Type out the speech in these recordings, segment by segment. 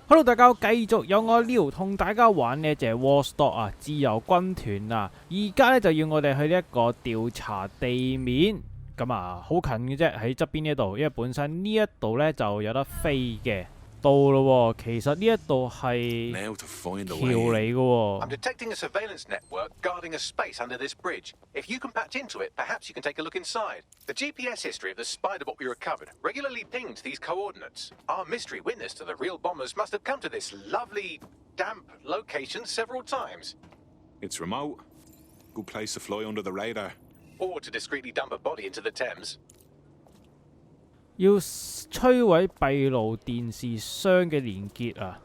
Hello， 大家好，繼續有我 Leo 同大家玩呢隻 Watch Dogs 啊，自由軍團啊。而家呢，就要我哋去呢一個調查地面，咁啊好近嘅啫，喺側邊呢度，因為本身呢一度呢就有得飛嘅。到咯喎，其實呢一度係橋嚟嘅喎。I'm detecting a surveillance network guarding a space under this bridge. If you can patch into it, perhaps you can take a look inside. The GPS history of the spider bot we recovered regularly pinged these coordinates. Our mystery witness to the real bombers must have come to this lovely, damp location several times. It's remote. Good place to fly under the radar. Or to discreetly dump a body into the Thames. 要摧毀閉路電視箱嘅連結啊！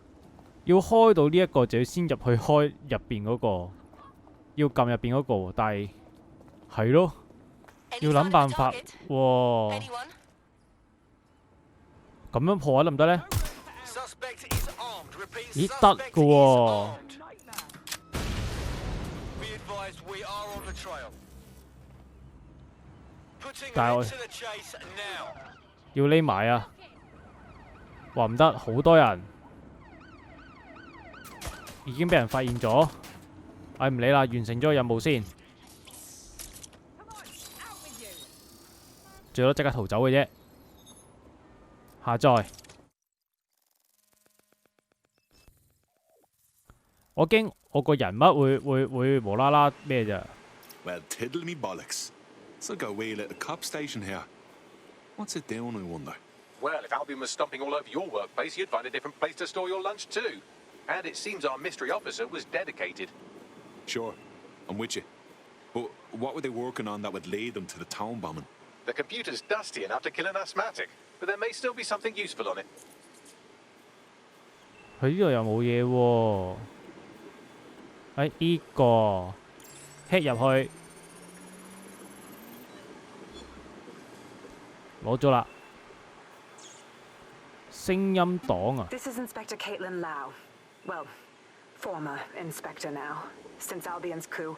要開到呢一個就要先入去開入邊嗰個，要撳入邊嗰個，但係係咯，要諗辦法。哇！咁樣破壞得唔得呢？咦，得㗎喎！但係我要匿埋啊！話唔得，好多人已經俾人發現咗。唉，唔理啦，完成咗個任務先。最多即刻逃走嘅啫。下載。我驚我個人物會無啦啦咩咋？Well, tiddle me bollocks. It's like a wee little cop station here. What's it doing, I wonder? Well, if Albion was stomping all over your workplace, you'd find a different place to store your lunch too. And it seems our mystery officer was dedicated. Sure, I'm with you. But what were they working on that would lead them to the town bombing? The computer's dusty enough to kill an asthmatic, but there may still be something useful on it. 佢呢度又冇嘢喎。呢個 hit 入去。攞咗啦，聲音檔啊。This is Inspector Caitlin Lau. Well, former inspector now. Since Albion's coup,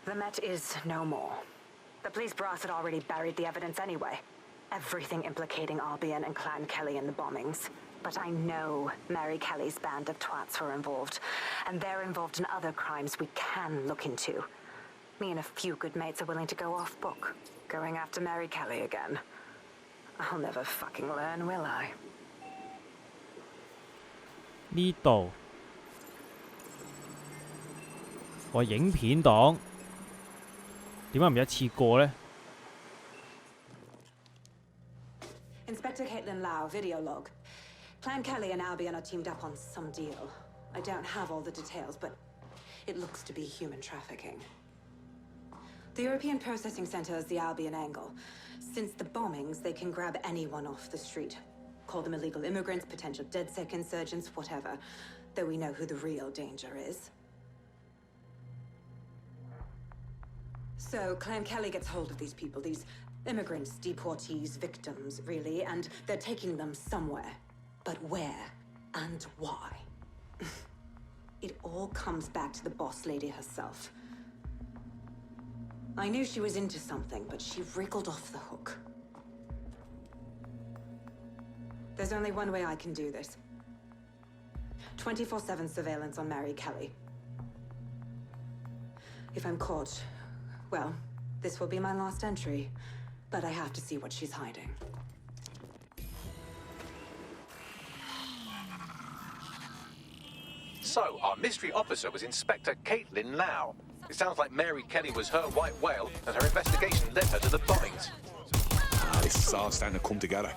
the Met is no more. The police brass had already buried the evidence anyway. Everything implicating Albion and Clan Kelly in the bombings. But I know Mary Kelly's band of twats were involved, and they're involved in other crimes we can look into. Me and a few good mates are willing to go off book, going after Mary Kelly again. I'll never fucking learn, will I? 呢度我影片檔點解唔一次過呢？ Inspector Caitlin Lau, video log. Clan Kelly and Albion are teamed up on some deal. I don't have all the details, but it looks to be human trafficking. The European Processing Center is the Albion angle. Since the bombings, they can grab anyone off the street. Call them illegal immigrants, potential DedSec insurgents, whatever. Though we know who the real danger is. So, Clan Kelly gets hold of these people, these immigrants, deportees, victims, really, and they're taking them somewhere. But where and why? It all comes back to the boss lady herself. I knew she was into something, but she wriggled off the hook. There's only one way I can do this. 24/7 surveillance on Mary Kelly. If I'm caught, well, this will be my last entry. But I have to see what she's hiding. So, our mystery officer was Inspector Caitlin Lau. It sounds like Mary Kelly was her white whale, and her investigation led her to the bombings. This is all starting to come together.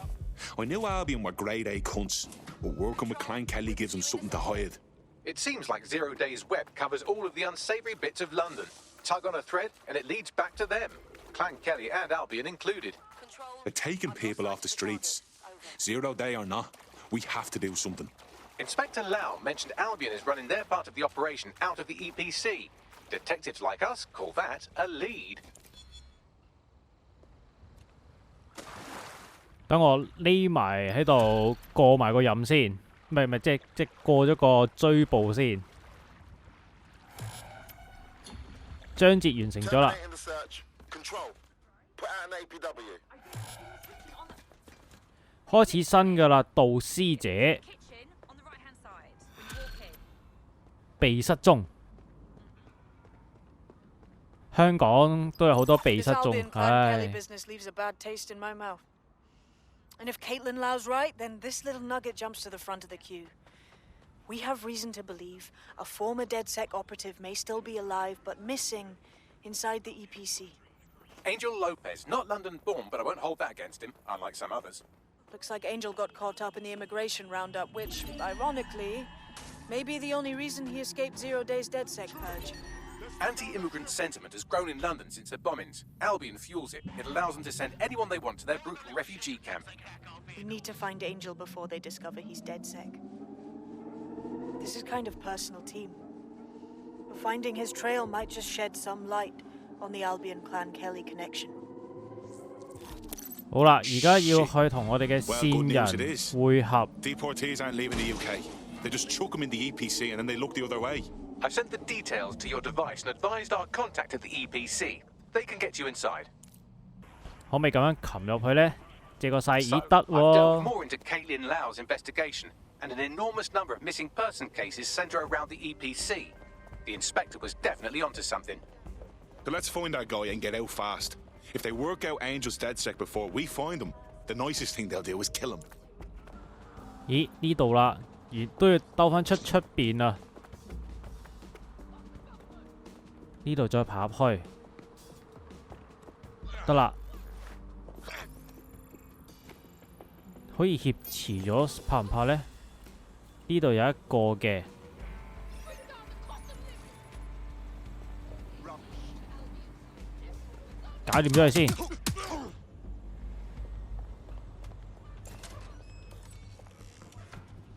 I knew Albion were grade A cunts, but working with Clan Kelly gives them something to hide. It seems like 0 Days Web covers all of the unsavory bits of London. Tug on a thread, and it leads back to them. Clan Kelly and Albion included. They're taking people off the streets. 0 Day or not, we have to do something. Inspector Lau mentioned Albion is running their part of the operation out of the EPC. Detectives like us call that a lead. 等我匿埋喺度過埋個任先，唔係即過咗個追捕先。章節完成咗啦。開始新㗎啦，導師者。被失蹤。香港都有好多被失蹤，唉。And if Caitlin Lau's right, then this little nugget jumps to the front of the queue. We have reason to believe a former DedSec operative may still be alive, but missing inside the EPC. Angel Lopez, not London-born, but I won't hold that against him, unlike some others. Looks like Angel got caught up in the immigration roundup, which, ironically, may be the only reason he escaped 0 Days DedSec purge. Anti-immigrant sentiment has grown in London since the bombings. Albion fuels it. It allows them to send anyone they want to their brutal refugee camp. We need to find Angel before they discover he's DedSec. This is kind of personal, team. But finding his trail might just shed some light on the Albion Clan Kelly connection. 好啦，而家要去同我哋嘅線人會合。Deportees aren't leaving the UK. They just chuck them in the EPC and then they look the other way. I've sent the details to your device and advised our contact at the EPC. They can get you inside. 可唔可以咁樣擒入去呢？借個勢 So, 咦得 I've delved 喎。 more into Caitlin Lau's investigation, and an enormous number of missing person cases centre around the EPC. The inspector was definitely onto something. So let's find that guy and get out fast. If they work out Angel's DedSec before we find him, the nicest thing they'll do is kill him. 咦呢度啦，而都要兜翻出邊啊！呢度再爬入去，得啦，可以挾持咗，怕唔怕呢？呢度有一個嘅，搞掂咗佢先。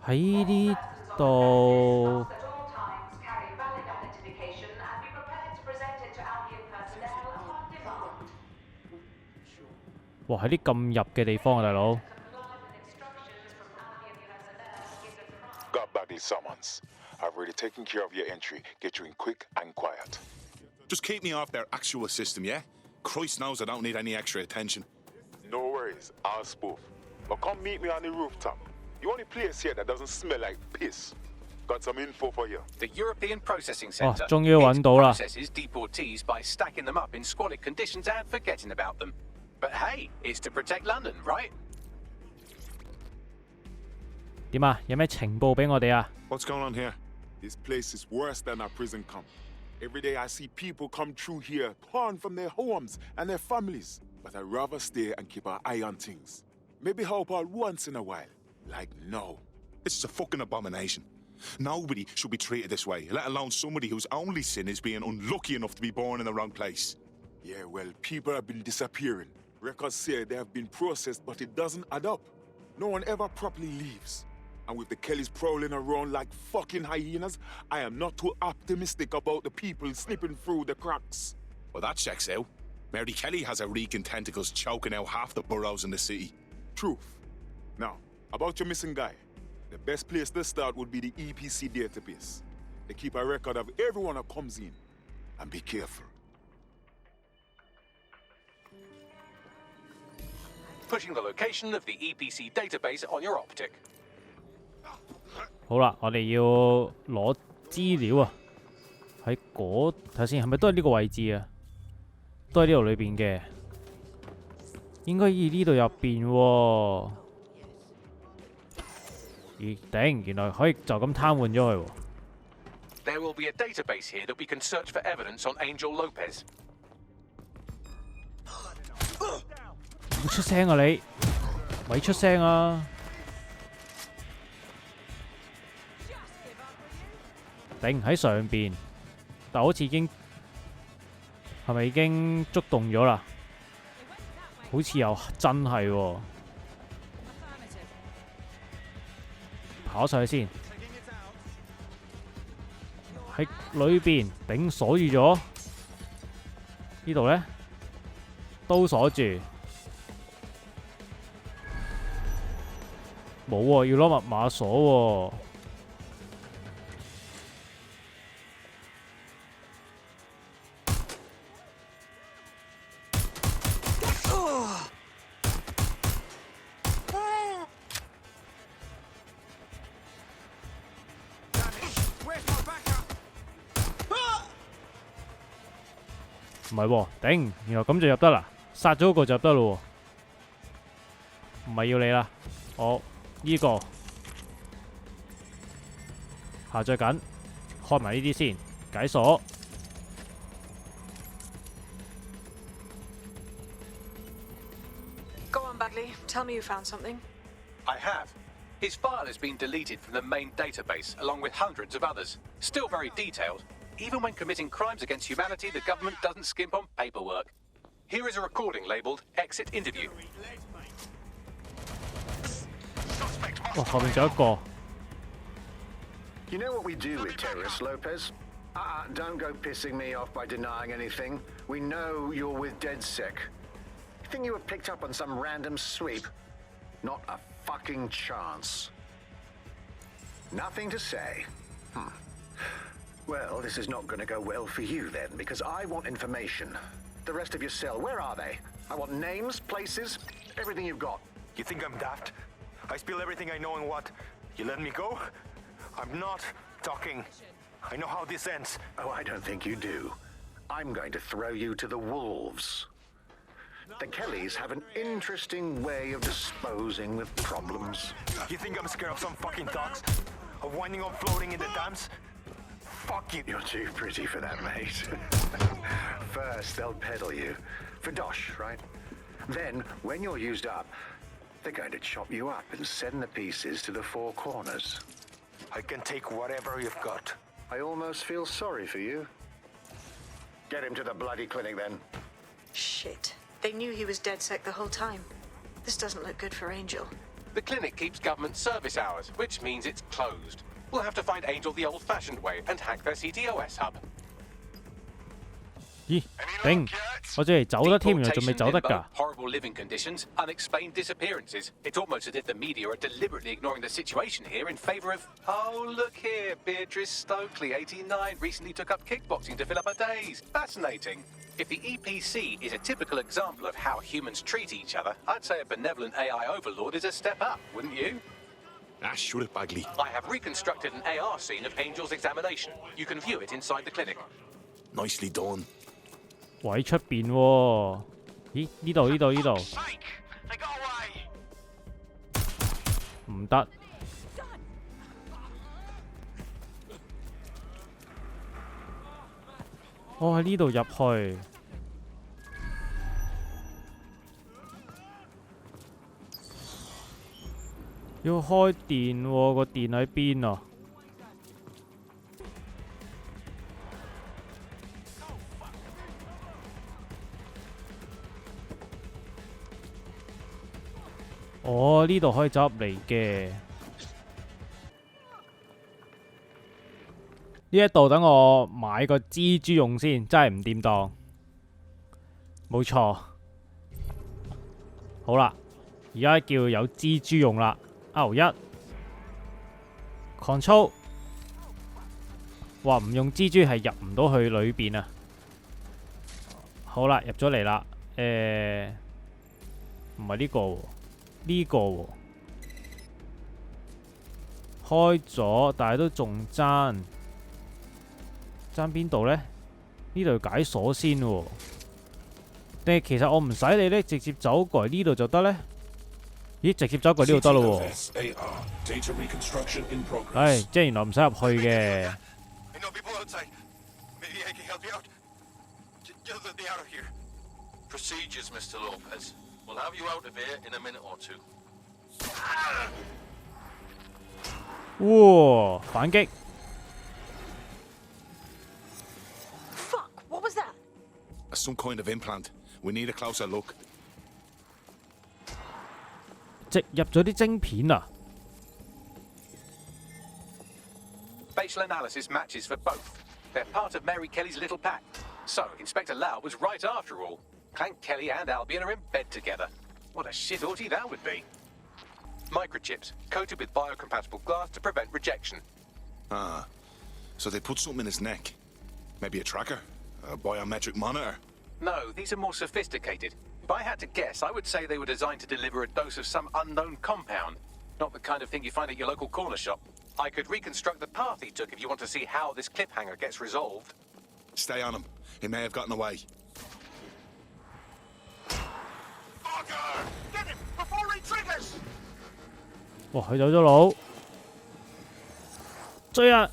喺呢度。哇！喺啲咁入嘅地方啊，大佬。Got back these summons. I've already taken care of your entry. Get you in quick and quiet. Just keep me off their actual system, yeah? Christ knows I don't need any extra attention. No worries, I'll spoof. But come meet me on the rooftop. The only place here that doesn't smell like piss. Got some info for you. The European Processing Centre. 終於揾到啦。 It processes deportees by stacking them up in squalid conditions and forgetting about them. But hey, it's to protect London, right? 點啊？有咩情報俾我哋啊？ What's going on here? This place is worse than a prison camp. Every day I see people come through here, torn from their homes and their families. But I'd rather stay and keep an eye on things. Maybe help out once in a while. Like no. This is a fucking abomination. Nobody should be treated this way, let alone somebody whose only sin is being unlucky enough to be born in the wrong place. Yeah, well, people have been disappearing. Records say they have been processed, but it doesn't add up. No one ever properly leaves. And with the Kellys prowling around like fucking hyenas, I am not too optimistic about the people slipping through the cracks. Well, that checks out. Mary Kelly has her reeking tentacles choking out half the boroughs in the city. Truth. Now, about your missing guy. The best place to start would be the EPC database. They keep a record of everyone that comes in. And be careful. Pushing the location of the EPC database on your optic. 好啦，我哋要攞資料啊！喺嗰睇下先，係咪都係呢個位置啊？都係呢度裏邊嘅，應該喺呢度入邊喎。咦頂！原來可以就咁癱瘓咗佢喎。There will be a database here that we can search for evidence on Angel Lopez. 唔出聲啊你！咪出聲啊！頂喺上邊，但好似已經係咪已經觸動咗啦？好似又真係喎，跑上去先，喺裏邊頂鎖住咗，呢度呢都鎖住，冇喎，要攞密碼鎖喎。唔係喎，頂，原來咁就入得啦，殺咗個就入得咯喎，唔係要你啦，好呢個下載緊，開埋呢啲先，解鎖。Go on, Bagley. Tell me you found something. I have. His file has been deleted from the main database, along with hundreds of others. Still very detailed. Even when committing crimes against humanity, the government doesn't skimp on paperwork. Here is a recording labelled Exit Interview. 哇，後面仲有一個。 You know what we do with terrorists, Lopez? Don't go pissing me off by denying anything. We know you're with DedSec. You think you were picked up on some random sweep? Not a fucking chance. Nothing to say. Well, this is not going to go well for you then, because I want information. The rest of your cell, where are they? I want names, places, everything you've got. You think I'm daft? I spill everything I know and what? You let me go? I'm not talking. I know how this ends. Oh, I don't think you do. I'm going to throw you to the wolves. The Kellys have an interesting way of disposing with problems. You think I'm scared of some fucking dogs? Of winding up floating in the dams? Fuck you. You're too pretty for that, mate. First, they'll peddle you. For dosh, right? Then, when you're used up, they're going to chop you up and send the pieces to the four corners. I can take whatever you've got. I almost feel sorry for you. Get him to the bloody clinic, then. Shit. They knew he was DedSec the whole time. This doesn't look good for Angel. The clinic keeps government service hours, which means it's closed. We'll have to find Angel the old-fashioned way and hack their CTOS hub. 咦，頂！我仲嚟走得添，原來仲未走得㗎。 Horrible living conditions, unexplained disappearances. It's almost as if the media are deliberately ignoring the situation here in favour of. Oh, look here, Beatrice Stokely, 89, recently took up kickboxing to fill up her days. Fascinating. If the EPC is a typical example of how humans treat each other, I'd say a benevolent AI overlord is a step up, wouldn't you? Shut it, Bagley. I have reconstructed an AR scene of Angel's examination. You can view it inside the clinic. Nicely done. 位出邊喎？咦？呢度？唔得。我喺呢度入去。要開電喎，個電喺邊啊？哦，呢度可以走入嚟嘅。呢一度等我買個蜘蛛用先，真係唔掂當。冇錯。好啦，而家叫有蜘蛛用啦。1 Control， 哇！唔用蜘蛛係入唔到去裏邊啊。好啦，入咗嚟啦。唔係呢個喎。呢個喎，開咗，但係都仲爭邊度呢？呢度要解鎖先喎，定係其實我唔使你呢，直接走過嚟呢度就得呢？咦，直接走過嚟呢度得咯喎！唉，即係原來唔使入去嘅。Procedures, Mr. Lopez. We'll have you out of here in a minute or two. 哇！反擊 Fuck! What was that? Some kind of implant. We need a closer look. 植入咗啲晶片啊！ Facial analysis matches for both. They're part of Mary Kelly's little pack. So, Inspector Lau was right after all. Clank Kelly and Albion are in bed together. What a shit orgy that would be. Microchips, coated with biocompatible glass to prevent rejection. So they put something in his neck. Maybe a tracker? A biometric monitor? No, these are more sophisticated. If I had to guess, I would say they were designed to deliver a dose of some unknown compound. Not the kind of thing you find at your local corner shop. I could reconstruct the path he took if you want to see how this cliffhanger gets resolved. Stay on him. He may have gotten away. Fucker! Get him before he triggers! 哇，佢走咗佬，追啊！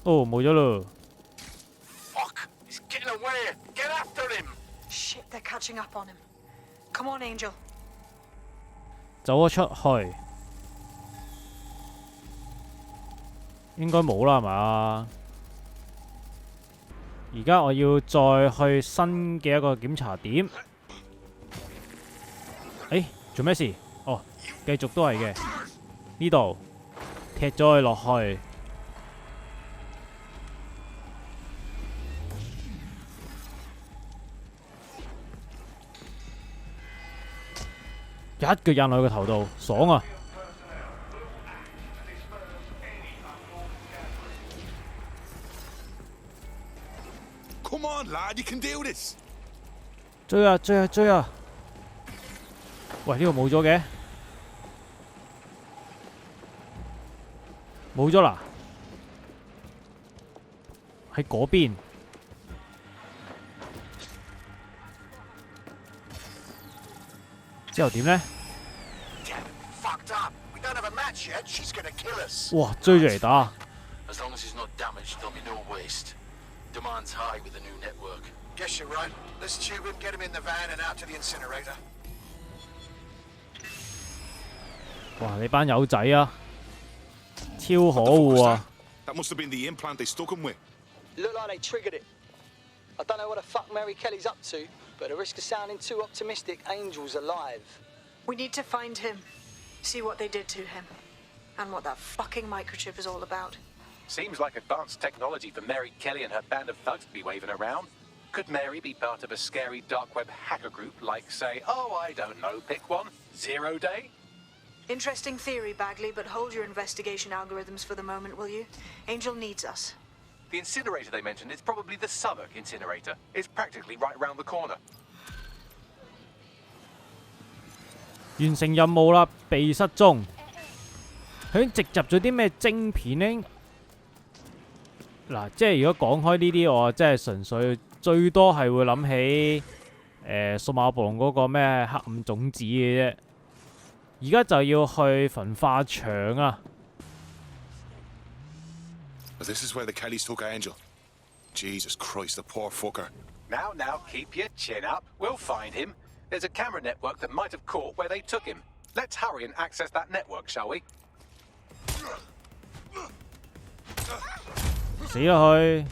哦，冇咗咯。 Fuck! He's getting away! Get after him! Shit, they're catching up on him. Come on, Angel. 走咗出去，應該冇啦，係嘛？而家我要再去新嘅一個檢查點。誒，做咩事？哦，繼續都係嘅。呢度踢咗佢落去。一腳印落佢個頭度，爽啊！ Come on, lad, you can do this. 追啊追啊追啊！喂，呢度冇咗嘅，冇咗啦，喺嗰邊。之後點呢？ Fucked up! We don't have a match yet. She's gonna kill us. 哇，追住嚟打！ As long as he's not damaged, there'll be no waste. Demand's high with the new network. Guess you're right. Let's tube him, get him in the van and out to the incinerator. 哇，你班友仔啊，超可惡啊！ That must have been the implant they stuck him with. Look like they triggered it. I don't know what the fuck Mary Kelly's up to, but at the risk of sounding too optimistic, Angel's alive. We need to find him, see what they did to him, and what that fucking microchip is all about. Seems like advanced technology for Mary Kelly and her band of thugs to be waving around. Could Mary be part of a scary dark web hacker group like, say, oh, I don't know, pick one, 0 Day? Interesting theory, Bagley, but hold your investigation algorithms for the moment, will you? Angel needs us. The incinerator they mentioned is probably the Southwark incinerator. It's practically right round the corner. 完成任務啦，被失蹤。佢植入咗啲咩晶片呢？嗱，即係如果講開呢啲，我真係純粹最多係會諗起數碼暴龍嗰個咩黑暗種子嘅啫。而家就要去焚化場啊！ But this is where the Kellys took Angel. Jesus Christ, the poor fucker. Now, keep your chin up. We'll find him. There's a camera network that might have caught where they took him. Let's hurry and access that network, shall we? 死啦佢！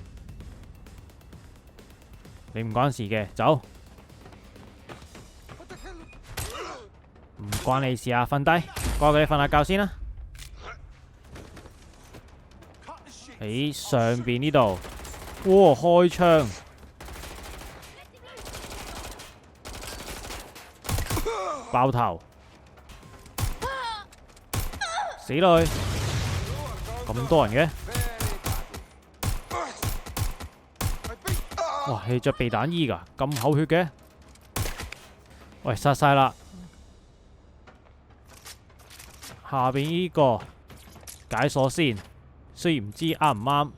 你唔關事嘅，走。唔關你事啊，瞓低，乖乖地瞓下覺先啦。喺上邊呢度，哇！開槍，爆頭，死啦佢！咁多人嘅，哇！係着避彈衣㗎，咁厚血嘅，喂，殺晒啦！下邊呢個解鎖先，雖然唔知啱唔啱。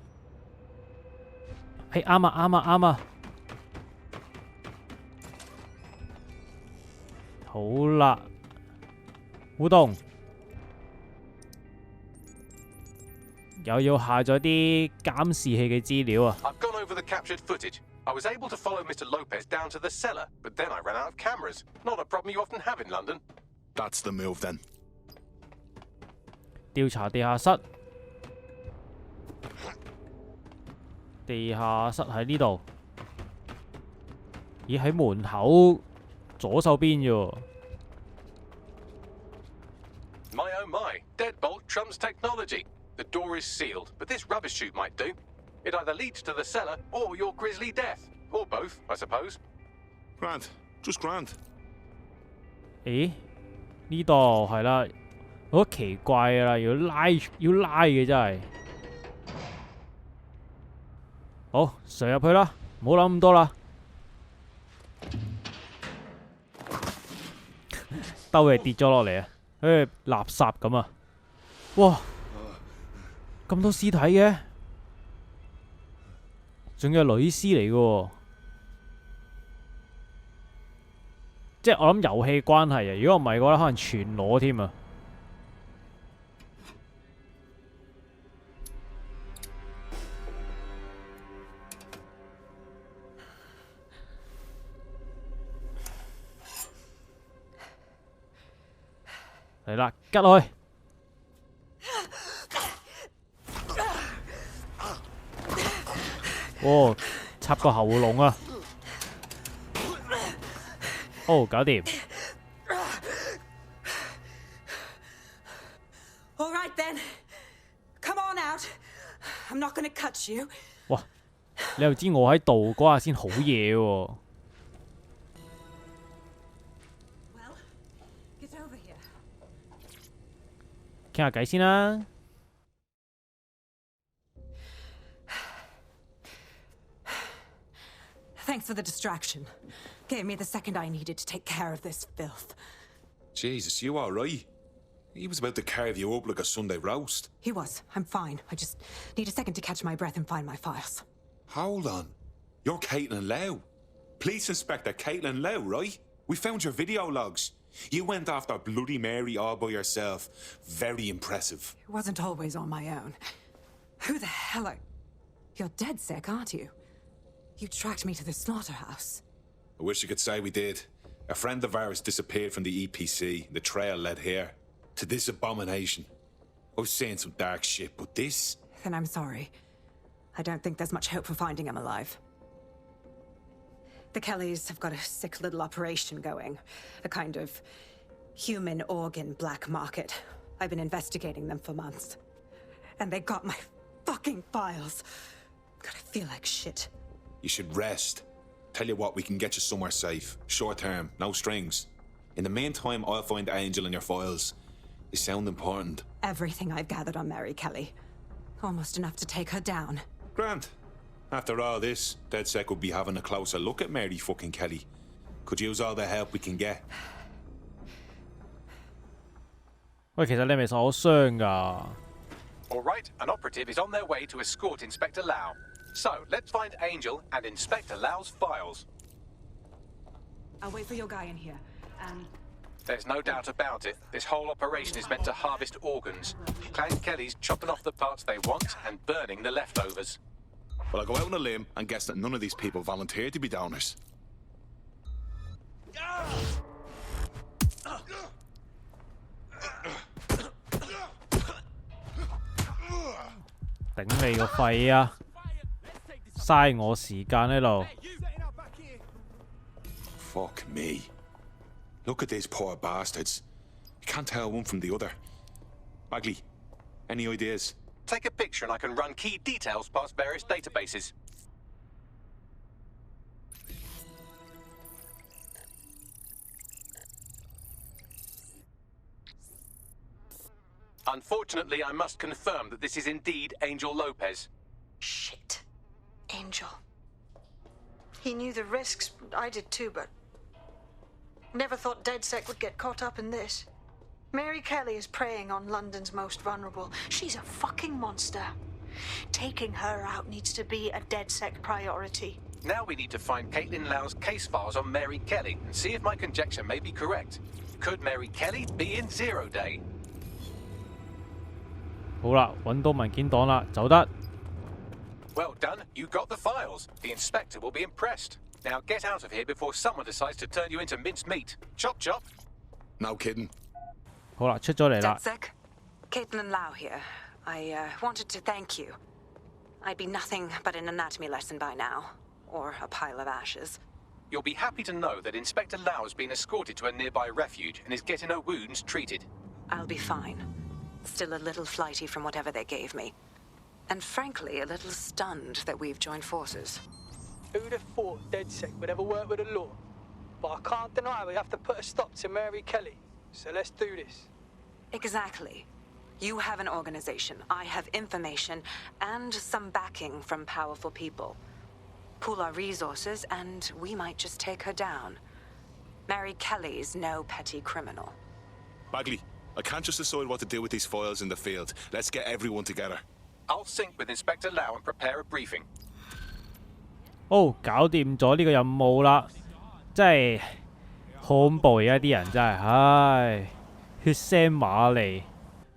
係啱啊啱啊啱啊！好啦，互動又要下咗啲監視器嘅資料啊！ I've gone over the captured footage. I was able to follow Mr. Lopez down to the cellar, but then I ran out of cameras. Not a problem you often have in London. That's the move then. 調查地下室，地下室喺呢度。咦，喺門口左手邊啫喎。 My oh my, deadbolt trumps technology. The door is sealed, but this rubbish chute might do. It either leads to the cellar or your grisly death. Or both, I suppose. Grand. Just grand. 咦？呢度係啦，好奇怪㗎啦，要拉嘅真係。好，上入去啦，唔好諗咁多啦。兜嘢跌咗落嚟啊！好似垃圾咁啊！哇，咁多屍體嘅，仲有女屍嚟嘅喎，即係我諗遊戲關係啊！如果唔係嘅話，可能全裸添啊！嚟啦，吉落去！哦，插個喉嚨啊！哦，搞掂。All right then, come on out. I'm not gonna cut you. 哇！你又知我喺度嗰下先好嘢喎。Well, get over here. 傾下偈先啦。Thanks for the distraction. Gave me the second I needed to take care of this filth. Jesus, you alright? He was about to carve you up like a Sunday roast. He was. I'm fine. I just need a second to catch my breath and find my files. Hold on. You're Caitlin Lau. Police Inspector Caitlin Lau, right? We found your video logs. You went after Bloody Mary all by yourself. Very impressive. It wasn't always on my own. Who the hell are... You're dead sick, aren't you? You tracked me to the slaughterhouse. I wish I could say we did. A friend of ours disappeared from the EPC. The trail led here. To this abomination. I was saying some dark shit, but this... Then I'm sorry. I don't think there's much hope for finding him alive. The Kellys have got a sick little operation going. A kind of human organ black market. I've been investigating them for months. And they got my fucking files. God, I feel like shit. You should rest. Tell you what, we can get you somewhere safe. Short term, no strings. In the meantime, I'll find Angel in your files. They sound important. Everything I've gathered on Mary Kelly. Almost enough to take her down. Grant. After all this, DedSec will be having a closer look at Mary fucking Kelly. Could use all the help we can get. 喂，其實你係咪受咗傷㗎？ All right, an operative is on their way to escort Inspector Lau. So, let's find Angel and Inspector Lau's files. I'll wait for your guy in here. There's no doubt about it. This whole operation is meant to harvest organs. Clan Kelly's chopping off the parts they want and burning the leftovers. Well, I'll go out on a limb and guess that none of these people volunteered to be donors. 頂你個肺啊！嘥我時間喺度。Fuck me. Look at these poor bastards. You can't tell one from the other. Bagley, any ideas? Take a picture and I can run key details past various databases. Unfortunately, I must confirm that this is indeed Angel Lopez. Shit. Angel. He knew the risks. I did too, but... Never thought DedSec would get caught up in this. Mary Kelly is preying on London's most vulnerable. She's a fucking monster. Taking her out needs to be a DedSec priority. Now we need to find Caitlin Lau's case files on Mary Kelly and see if my conjecture may be correct. Could Mary Kelly be in Zero Day? 好啦，揾到文件檔啦，走得。Well done, you got the files. The inspector will be impressed. Now get out of here before someone decides to turn you into minced meat. Chop chop. No kidding. 好啦，出咗嚟啦。 DedSec, Caitlin Lau here. I wanted to thank you. I'd be nothing but an anatomy lesson by now, or a pile of ashes. You'll be happy to know that Inspector Lau has been escorted to a nearby refuge and is getting her wounds treated. I'll be fine. Still a little flighty from whatever they gave me. And frankly, a little stunned that we've joined forces. Who'd have thought DedSec would ever work with the law? But I can't deny we have to put a stop to Mary Kelly. So let's do this. Exactly. You have an organization, I have information, and some backing from powerful people. Pool our resources, and we might just take her down. Mary Kelly's no petty criminal. Bagley, I can't just decide what to do with these files in the field. Let's get everyone together. I'll sync with Inspector Lau and prepare a briefing. 搞掂咗呢個任務啦，真係好恐怖，而家啲人真係，唉，血腥瑪麗。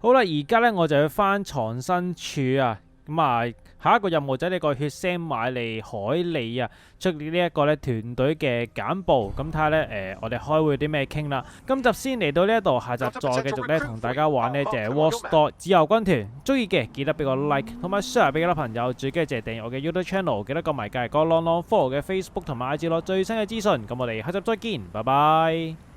好啦，而家呢，我就要翻藏身處啊，咁啊。下一個任務就係呢個血腥瑪麗海莉啊，出呢一個咧團隊嘅簡報，咁睇下咧我哋開會有啲咩傾啦。今集先嚟到呢一度，下集再繼續咧同大家玩呢隻 Dogs 自由軍團。中意嘅記得俾個 like 同埋 share 俾其他朋友，最緊要就係訂閱我嘅 YouTube channel，記得撳埋隔離個 follow 嘅 Facebook 同埋 IG 攞最新嘅資訊。咁我哋下集再見，拜拜。